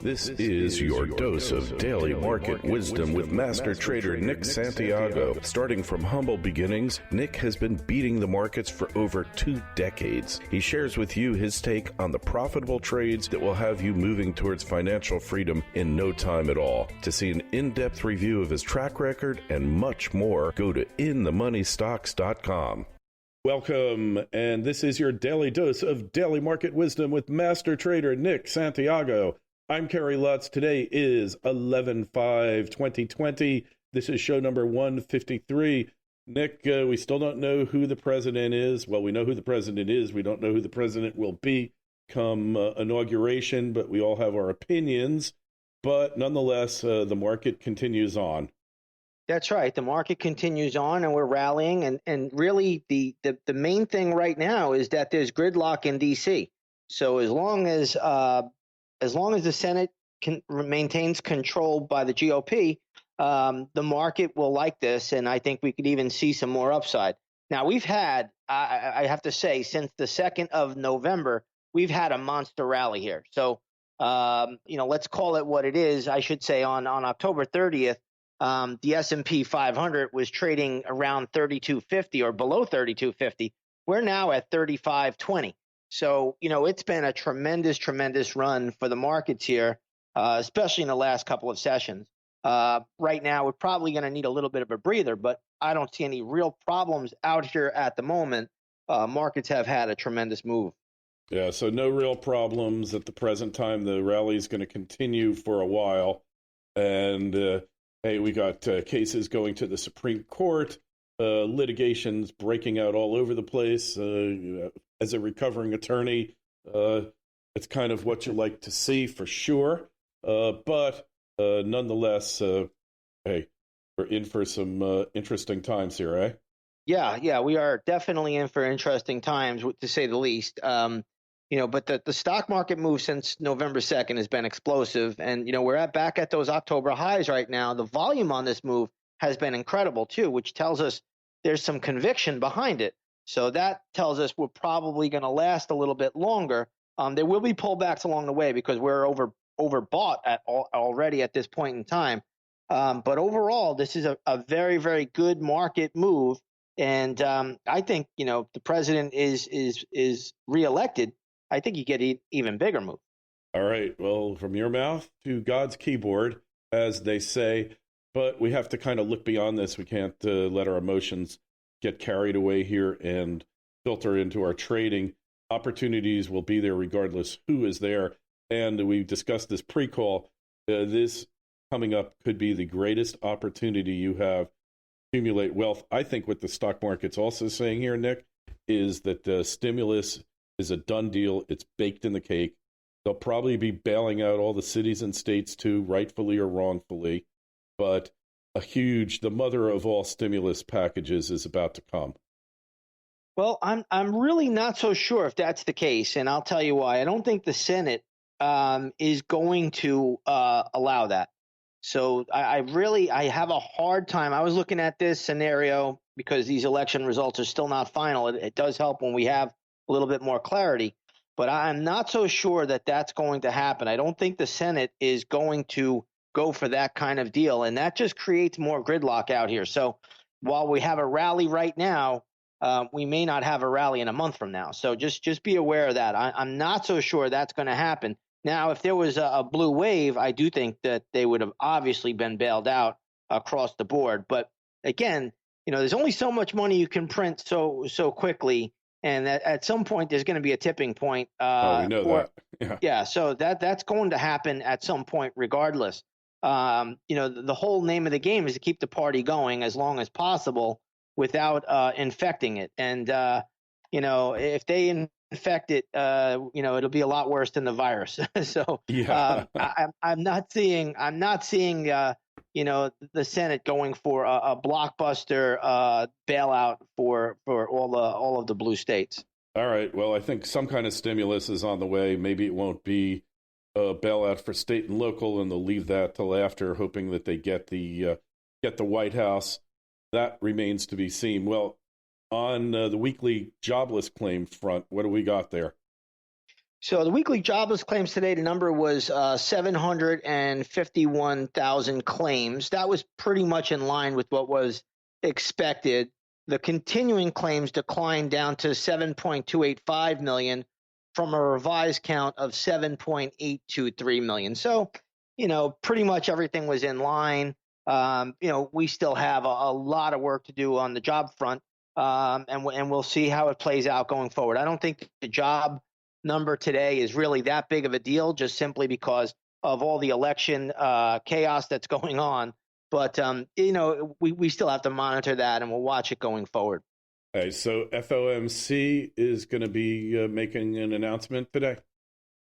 This is your dose of daily market wisdom with master trader Nick Santiago. Starting from humble beginnings, Nick has been beating the markets for over 2 decades. He shares with you his take on the profitable trades that will have you moving towards financial freedom in no time at all. To see an in-depth review of his track record and much more, go to inthemoneystocks.com. Welcome, and this is your daily dose of daily market wisdom with master trader Nick Santiago. I'm Kerry Lutz. Today is 11/5/2020. This is show number 153. Nick, we still don't know who the president is. Well, we know who the president is. We don't know who the president will be come inauguration, but we all have our opinions. But nonetheless, the market continues on. That's right. The market continues on, and we're rallying. And really, the main thing right now is that there's gridlock in D.C. So as long as the Senate maintains control by the GOP, the market will like this, and I think we could even see some more upside. Now, we've had, I have to say, since the 2nd of November, we've had a monster rally here. So, let's call it what it is. I should say on October 30th, the S&P 500 was trading around 3250 or below 3250. We're now at 3520. So, it's been a tremendous run for the markets here, especially in the last couple of sessions. Right now, we're probably going to need a little bit of a breather, but I don't see any real problems out here at the moment. Markets have had a tremendous move. Yeah, so no real problems at the present time. The rally is going to continue for a while. And, hey, we got cases going to the Supreme Court. Litigations breaking out all over the place. As a recovering attorney, it's kind of what you like to see for sure. But nonetheless, hey, we're in for some interesting times here, eh? Yeah, we are definitely in for interesting times, to say the least. But the stock market move since November 2nd has been explosive. And, we're back at those October highs right now. The volume on this move has been incredible, too, which tells us there's some conviction behind it. So that tells us we're probably going to last a little bit longer. There will be pullbacks along the way because we're overbought already at this point in time. But overall, this is a very, very good market move. And I think, the president is reelected. I think you get an even bigger move. All right. Well, from your mouth to God's keyboard, as they say. But we have to kind of look beyond this. We can't let our emotions get carried away here and filter into our trading. Opportunities will be there regardless who is there. And we discussed this pre-call. This coming up could be the greatest opportunity you have to accumulate wealth. I think what the stock market's also saying here, Nick, is that stimulus is a done deal. It's baked in the cake. They'll probably be bailing out all the cities and states too, rightfully or wrongfully. But the mother of all stimulus packages is about to come. Well, I'm really not so sure if that's the case, and I'll tell you why. I don't think the Senate is going to allow that. So I have a hard time. I was looking at this scenario because these election results are still not final. It does help when we have a little bit more clarity, but I'm not so sure that that's going to happen. I don't think the Senate is going to go for that kind of deal, and that just creates more gridlock out here. So while we have a rally right now, we may not have a rally in a month from now. So just be aware of that. I'm not so sure that's going to happen. Now, if there was a blue wave, I do think that they would have obviously been bailed out across the board. But again, there's only so much money you can print so quickly, and at some point there's going to be a tipping point. We know that. Yeah. So that's going to happen at some point, regardless. The whole name of the game is to keep the party going as long as possible without infecting it. And if they infect it, it'll be a lot worse than the virus. So yeah. I'm not seeing the Senate going for a blockbuster bailout for all of the blue states. All right. Well, I think some kind of stimulus is on the way. Maybe it won't be a bailout for state and local, and they'll leave that till after, hoping that they get the White House. That remains to be seen. Well, on the weekly jobless claim front, what do we got there? So the weekly jobless claims today, the number was 751,000 claims. That was pretty much in line with what was expected. The continuing claims declined down to 7.285 million from a revised count of 7.823 million. So, pretty much everything was in line. We still have a lot of work to do on the job front, and we'll see how it plays out going forward. I don't think the job number today is really that big of a deal, just simply because of all the election chaos that's going on. But we still have to monitor that, and we'll watch it going forward. Okay, so FOMC is going to be making an announcement today.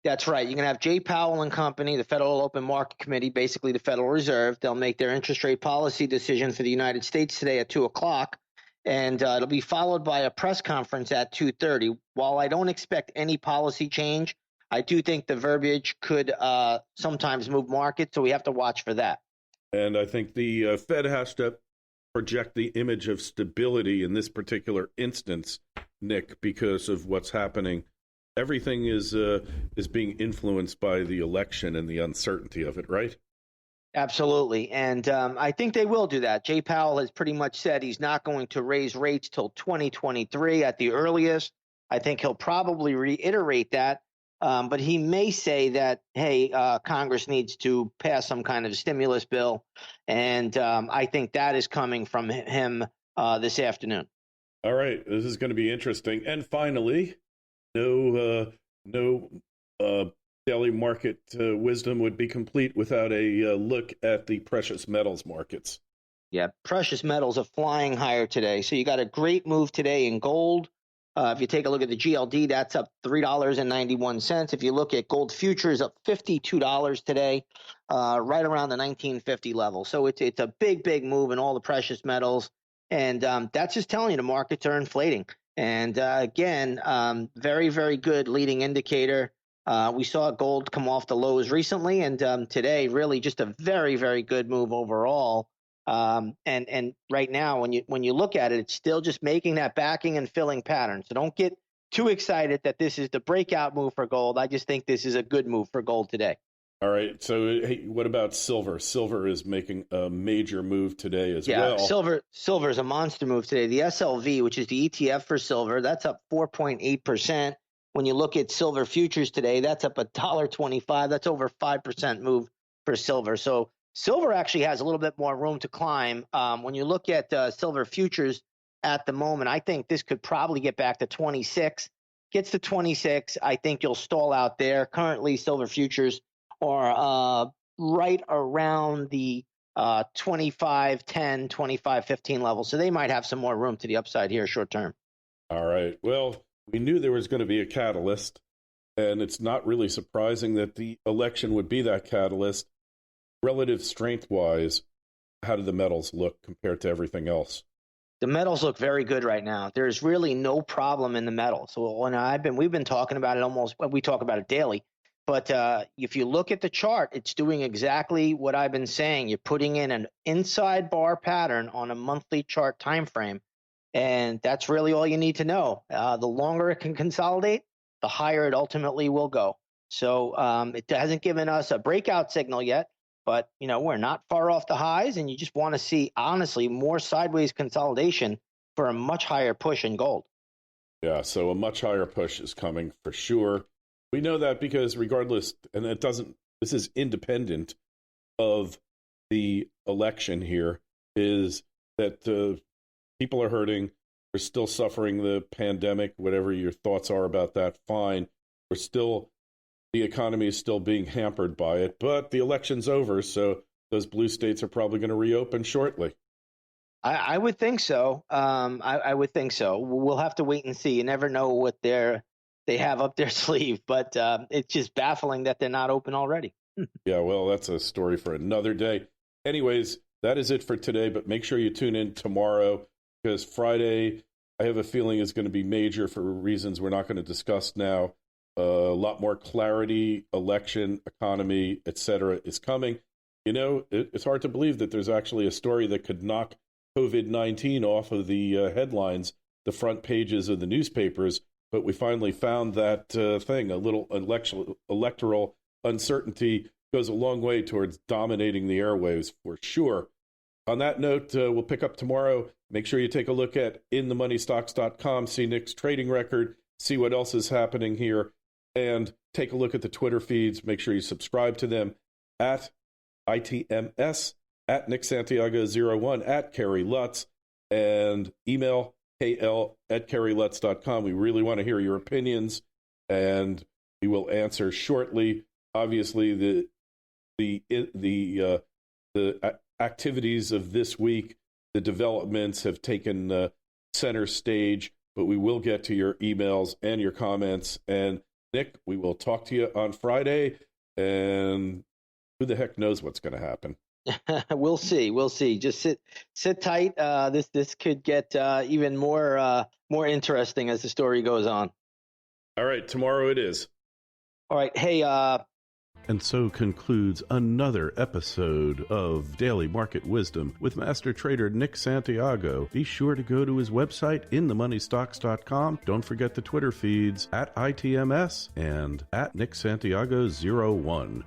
That's right. You're going to have Jay Powell and company, the Federal Open Market Committee, basically the Federal Reserve. They'll make their interest rate policy decision for the United States today at 2:00. And it'll be followed by a press conference at 2:30. While I don't expect any policy change, I do think the verbiage could sometimes move markets, so we have to watch for that. And I think the Fed has to project the image of stability in this particular instance, Nick, because of what's happening. Everything is being influenced by the election and the uncertainty of it, right? Absolutely. And I think they will do that. Jay Powell has pretty much said he's not going to raise rates till 2023 at the earliest. I think he'll probably reiterate that. But he may say that, hey, Congress needs to pass some kind of stimulus bill. And I think that is coming from him this afternoon. All right. This is going to be interesting. And finally, no daily market wisdom would be complete without a look at the precious metals markets. Yeah, precious metals are flying higher today. So you got a great move today in gold. If you take a look at the GLD, that's up $3.91. If you look at gold futures, up $52 today, right around the 1950 level. So it's a big move in all the precious metals. And that's just telling you the markets are inflating. And again, very, very good leading indicator. We saw gold come off the lows recently, and today really just a very, very good move overall. And right now, when you look at it, it's still just making that backing and filling pattern. So don't get too excited that this is the breakout move for gold. I just think this is a good move for gold today. All right. So hey, what about silver? Silver is making a major move today as well. Yeah, silver is a monster move today. The SLV, which is the ETF for silver, that's up 4.8%. When you look at silver futures today, that's up $1.25. That's over 5% move for silver. So silver actually has a little bit more room to climb. When you look at silver futures at the moment, I think this could probably get back to 26. Gets to 26, I think you'll stall out there. Currently, silver futures are right around the 25.10, 25.15 level. So they might have some more room to the upside here short term. All right. Well, we knew there was going to be a catalyst, and it's not really surprising that the election would be that catalyst. Relative strength-wise, how do the metals look compared to everything else? The metals look very good right now. There's really no problem in the metals. So we've been talking about it we talk about it daily. But if you look at the chart, it's doing exactly what I've been saying. You're putting in an inside bar pattern on a monthly chart time frame, and that's really all you need to know. The longer it can consolidate, the higher it ultimately will go. So it hasn't given us a breakout signal yet, but we're not far off the highs, and you just want to see, honestly, more sideways consolidation for a much higher push in gold. Yeah, so a much higher push is coming for sure. We know that because regardless, and this is independent of the election here, is that people are hurting. We're still suffering the pandemic, whatever your thoughts are about that, fine. The economy is still being hampered by it, but the election's over, so those blue states are probably going to reopen shortly. I would think so. I would think so. We'll have to wait and see. You never know what they have up their sleeve, but it's just baffling that they're not open already. Yeah, well, that's a story for another day. Anyways, that is it for today, but make sure you tune in tomorrow because Friday, I have a feeling, is going to be major for reasons we're not going to discuss now. A lot more clarity, election, economy, etc. is coming. It's hard to believe that there's actually a story that could knock COVID-19 off of the headlines, the front pages of the newspapers. but we finally found that thing. A little electoral uncertainty goes a long way towards dominating the airwaves for sure. On that note, we'll pick up tomorrow. Make sure you take a look at inthemoneystocks.com, see Nick's trading record, see what else is happening here, and take a look at the Twitter feeds. Make sure you subscribe to them at ITMS, at Nick Santiago01, at Kerry Lutz, and email kl@kerrylutz.com. We really want to hear your opinions, and we will answer shortly. Obviously, the activities of this week, the developments have taken center stage, but we will get to your emails and your comments. And Nick, we will talk to you on Friday, and who the heck knows what's going to happen? We'll see. We'll see. Just sit tight. This could get even more interesting as the story goes on. All right, tomorrow it is. All right. Hey. And so concludes another episode of Daily Market Wisdom with Master Trader Nick Santiago. Be sure to go to his website, inthemoneystocks.com. Don't forget the Twitter feeds at ITMS and at Nick Santiago01.